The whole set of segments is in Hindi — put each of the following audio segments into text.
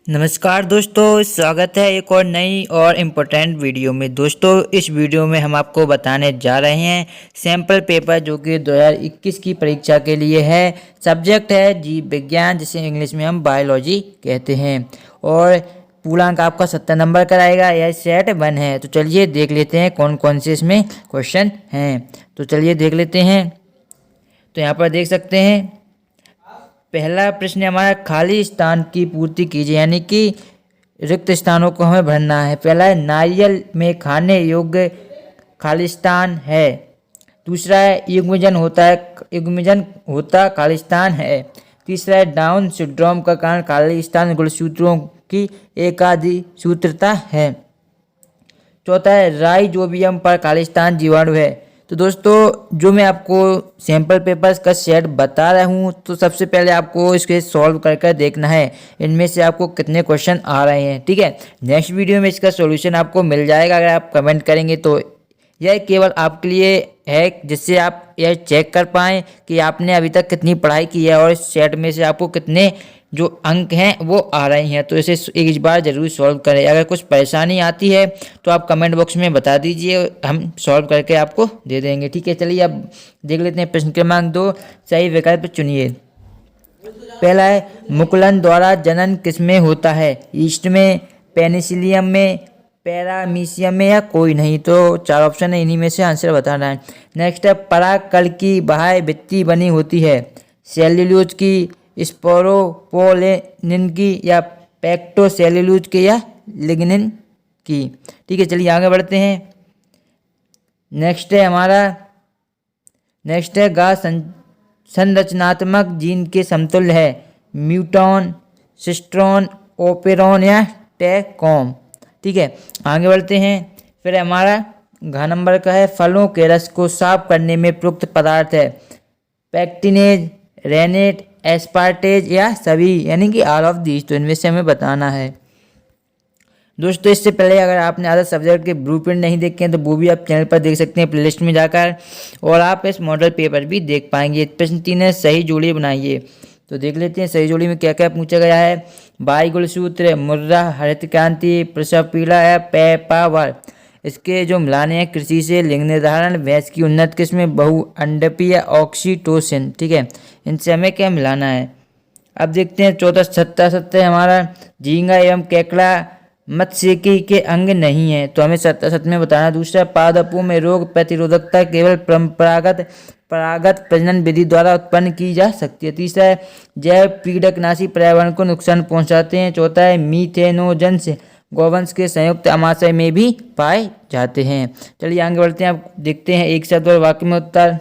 नमस्कार दोस्तों, स्वागत है एक और नई और इम्पोर्टेंट वीडियो में। दोस्तों, इस वीडियो में हम आपको बताने जा रहे हैं सैम्पल पेपर जो कि 2021 की परीक्षा के लिए है। सब्जेक्ट है जीव विज्ञान, जिसे इंग्लिश में हम बायोलॉजी कहते हैं, और पूर्णांक आपका 70 नंबर का आएगा। यह सेट 1 है। तो चलिए देख लेते हैं कौन कौन से इसमें क्वेश्चन हैं। तो चलिए देख लेते हैं। तो यहाँ पर देख सकते हैं, पहला प्रश्न हमारा खाली स्थान की पूर्ति कीजिए, यानी कि रिक्त स्थानों को हमें भरना है। पहला है नारियल में खाने योग्य खाली स्थान है। दूसरा है युग्मजन होता खाली स्थान है। तीसरा है डाउन सिंड्रोम का कारण खाली स्थान गुणसूत्रों की एकाधिक सूत्रता है। चौथा है राइजोबियम पर खाली स्थान जीवाणु है। तो दोस्तों, जो मैं आपको सैम्पल पेपर्स का सेट बता रहा हूँ, तो सबसे पहले आपको इसके सॉल्व कर देखना है इनमें से आपको कितने क्वेश्चन आ रहे हैं। ठीक है, नेक्स्ट वीडियो में इसका सॉल्यूशन आपको मिल जाएगा अगर आप कमेंट करेंगे। तो यह केवल आपके लिए है, जिससे आप यह चेक कर पाएँ कि आपने अभी तक कितनी पढ़ाई की है और इस सेट में से आपको कितने जो अंक हैं वो आ रहे हैं। तो इसे एक बार ज़रूर सॉल्व करें। अगर कुछ परेशानी आती है तो आप कमेंट बॉक्स में बता दीजिए, हम सॉल्व करके आपको दे देंगे। ठीक है, चलिए अब देख लेते हैं प्रश्न क्रमांक 2। सही विकल्प चुनिए। पहला है मुकुलन द्वारा जनन किसमें होता है? ईस्ट में, पेनिसिलियम में, पैरामीशियम में, या कोई नहीं। तो 4 ऑप्शन है, इन्हीं में से आंसर बताना है। नेक्स्ट है परागकल की बाह्य भित्ति बनी होती है सेल्यूलोज की, स्पोरोपोलेनिन की, या पेक्टोसेल्यूलोज के, या लिग्निन की। ठीक है, चलिए आगे बढ़ते हैं। नेक्स्ट है गा संरचनात्मक जीन के समतुल्य है म्यूटॉन, सिस्ट्रॉन, ओपेरॉन, या टेकॉम। ठीक है, आगे बढ़ते हैं। फिर हमारा घ नंबर का है फलों के रस को साफ करने में प्रयुक्त पदार्थ है पैक्टिनेज, रेनेट, एस्पार्टेज, या सभी, यानी कि ऑल ऑफ दीज। तो इनमें से हमें बताना है। दोस्तों, इससे पहले अगर आपने अदर सब्जेक्ट के ब्लूप्रिंट नहीं देखे हैं तो वो भी आप चैनल पर देख सकते हैं प्लेलिस्ट में जाकर, और आप इस मॉडल पेपर भी देख पाएंगे। प्रश्न 3 है सही जोड़ी बनाइए। तो देख लेते हैं सही जोड़ी में क्या क्या पूछा गया है। बाई गुणसूत्र, मुर्रा, हरित क्रांति, प्रसव पीला, या पेपावर। इसके जो मिलाने हैं कृषि से लिंग निर्धारण, भैंस की उन्नत किस्म, बहु अंडपी, या ऑक्सीटोसिन। ठीक है, इनसे हमें क्या मिलाना है। अब देखते हैं चौथा सत्य हमारा झींगा एवं केकड़ा मत्स्यिकी के अंग नहीं है। तो हमें सत्य में बताना। दूसरा पादपों में रोग प्रतिरोधकता केवल परागत प्रजनन विधि द्वारा उत्पन्न की जा सकती है। तीसरा है जैव पीड़कनाशी पर्यावरण को नुकसान पहुंचाते हैं। चौथा है मीथेनोजन्स गौवंश के संयुक्त अमाशय में भी पाए जाते हैं। चलिए आगे बढ़ते हैं। अब देखते हैं एक शब्द और वाक्य में उत्तर।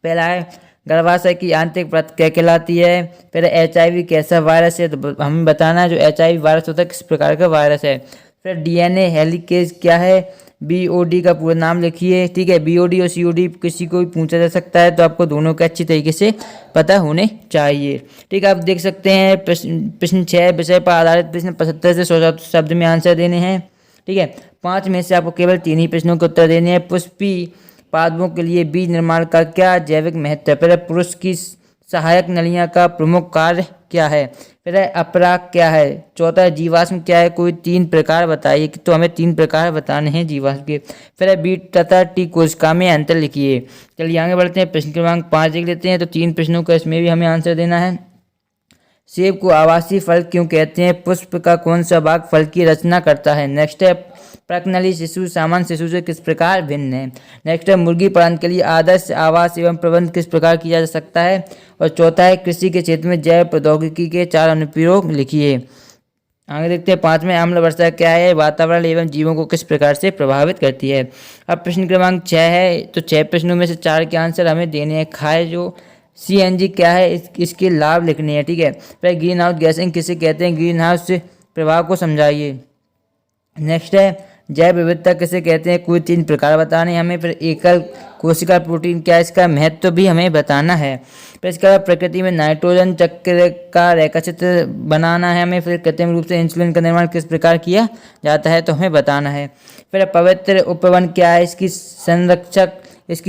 पहला है गर्भाशय की आंतरिक परत क्या कहलाती है। फिर HIV कैसा वायरस है, तो हमें बताना है जो HIV वायरस होता है किस प्रकार का वायरस है। फिर DNA हेलिकेज क्या है। BOD का पूरा नाम लिखिए। ठीक है, BOD और COD किसी को भी पूछा जा सकता है, तो आपको दोनों का अच्छी तरीके से पता होने चाहिए। ठीक है, आप देख सकते हैं प्रश्न 6 विषय पर आधारित प्रश्न 75 से 100 शब्द में आंसर देने हैं। ठीक है, 5 में से आपको केवल 3 ही प्रश्नों के उत्तर देने हैं। पुष्पी पादपों के लिए बीज निर्माण का क्या जैविक महत्व है। फिर पुरुष की सहायक नलियां का प्रमुख कार्य क्या है। फिर अपराग क्या है। चौथा जीवाश्म क्या है, कोई 3 प्रकार बताइए। तो हमें 3 प्रकार बताने हैं जीवाश्म के। फिर बीट तथा टी कोशिका में अंतर लिखिए। चलिए आगे बढ़ते हैं। प्रश्न क्रमांक 5 देख लेते हैं। तो 3 प्रश्नों का इसमें भी हमें आंसर देना है। सेब को आवासीय फल क्यों कहते हैं। पुष्प का कौन सा भाग फल की रचना करता है। नेक्स्ट है प्रकनली शिशु सामान्य शिशु से किस प्रकार भिन्न है। नेक्स्ट है मुर्गी पालन के लिए आदर्श आवास एवं प्रबंध किस प्रकार किया जा सकता है। और चौथा है कृषि के क्षेत्र में जैव प्रौद्योगिकी के 4 अनुप्रयोग लिखिए। आगे देखते हैं 5 में अम्ल वर्षा क्या है, वातावरण एवं जीवों को किस प्रकार से प्रभावित करती है। अब प्रश्न क्रमांक 6 है। तो 6 प्रश्नों में से 4 के आंसर हमें देने हैं। खाए जो CNG क्या है, इसके लाभ लिखने हैं। ठीक है, फिर ग्रीन हाउस गैसिंग किसे कहते हैं, ग्रीन हाउस प्रभाव को समझाइए। नेक्स्ट है जैव विविधता किसे कहते हैं, कोई 3 प्रकार बताने हमें। फिर एकल कोशिका प्रोटीन क्या है, इसका महत्व भी हमें बताना है। फिर इसके बाद प्रकृति में नाइट्रोजन चक्र का रेखाचित्र बनाना है हमें। फिर कृत्रिम रूप से इंसुलिन का निर्माण किस प्रकार किया जाता है, तो हमें बताना है। फिर पवित्र उपवन क्या है, इसकी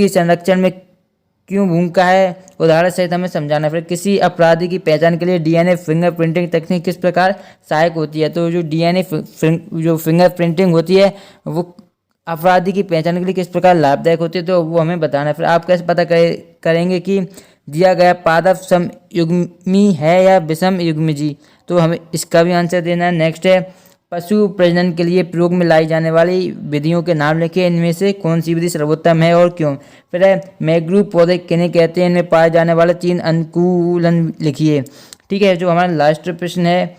संरक्षण में क्यों भूमिका है, उदाहरण सहित हमें समझाना। फिर किसी अपराधी की पहचान के लिए डीएनए फिंगरप्रिंटिंग तकनीक किस प्रकार सहायक होती है। तो जो डीएनए जो फिंगरप्रिंटिंग होती है वो अपराधी की पहचान के लिए किस प्रकार लाभदायक होती है, तो वो हमें बताना है। फिर आप कैसे पता करेंगे कि दिया गया पादप समयुग्मी है या विषम युग्मी, तो हमें इसका भी आंसर देना है। नेक्स्ट है पशु प्रजनन के लिए प्रयोग में लाई जाने वाली विधियों के नाम लिखिए, इनमें से कौन सी विधि सर्वोत्तम है और क्यों। फिर है मैंग्रोव पौधे किन्हें कहते हैं, इनमें पाए जाने वाले 3 अनुकूलन लिखिए। ठीक है, जो हमारा लास्ट प्रश्न है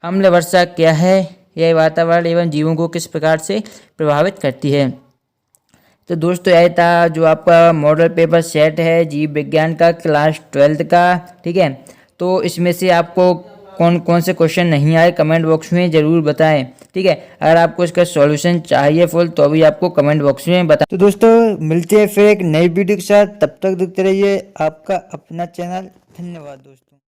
अम्ल वर्षा क्या है, यह वातावरण एवं जीवों को किस प्रकार से प्रभावित करती है। तो दोस्तों यह था जो आपका मॉडल पेपर सेट है जीव विज्ञान का क्लास 12 का। ठीक है, तो इसमें से आपको कौन कौन से क्वेश्चन नहीं आए कमेंट बॉक्स में ज़रूर बताएं। ठीक है, अगर आपको इसका सॉल्यूशन चाहिए फुल तो भी आपको कमेंट बॉक्स में बताएं। तो दोस्तों मिलते हैं फिर एक नई वीडियो के साथ, तब तक देखते रहिए आपका अपना चैनल। धन्यवाद दोस्तों।